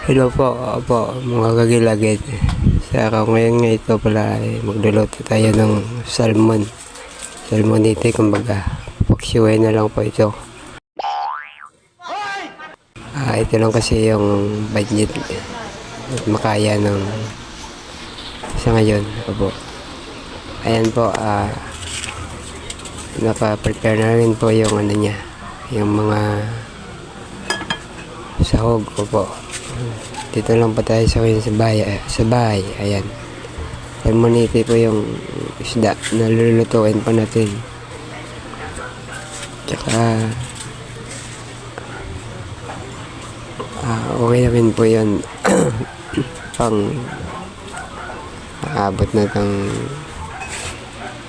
Hello po, opo, mga kagilagid. Sa araw ngayon nga ito pala ay magluluto tayo ng salmon. Salmonite, kumbaga. Paksiway na lang po ito. Ito lang kasi yung budget at makaya ng sa ngayon. Opo. Ayan po, naka-prepare na rin po yung ano niya, yung mga sahog. Opo. Dito lang pa tayo sa bahay. Ayan. Salmonite po yung isda na lulutuin pa natin. Tsaka okay naman po yun. Pang aabot na ng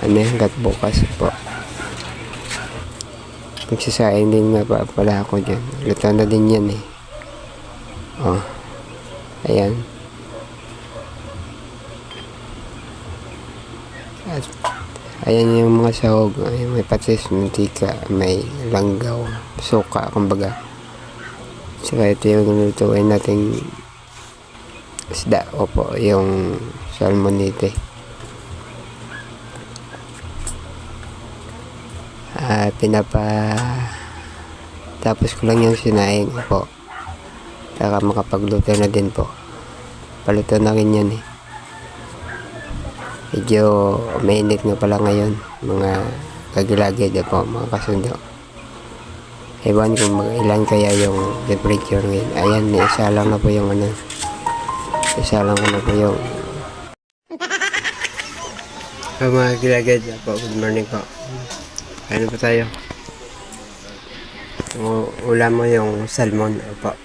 hanggat bukas po. Magsasaing din nga pala ako dyan. Luto na din yan eh. Oh. Ayan. At ayan yung mga sahog. Ayan, may patis, mantika, may langgaw, suka, kumbaga. Saka ito yung lutuin nating isda. Opo, yung salmonite. Tapos ko lang yung sinaing po. Saka makapagluto na din po. Paluto na rin yan eh. Medyo mainit nga pala ngayon, mga kagilagid po, mga kasundo. Ewan kung ilan kaya yung temperature ngayon. Ayan, isa lang na po yung ano. Isa lang na po yung mga kagilagid po. Good morning po. Ano po tayo? Ulam mo yung salmon po.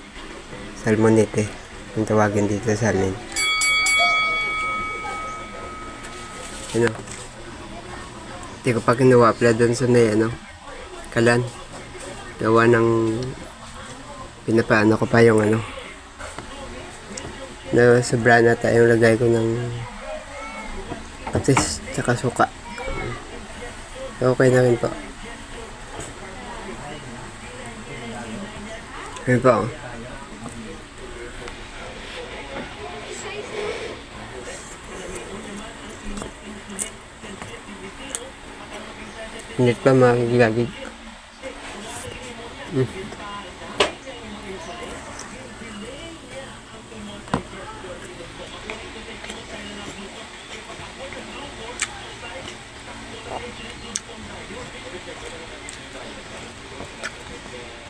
Salmonite ang tawagin dito sa amin. Ano? Hindi ko pa kinuha pala doon sa kalan. Gawa ng pinapaano ko pa yung na sobra na tayong lagay ko ng patis tsaka suka. Okay na rin po. Ayun po. Init pa mga gilagid.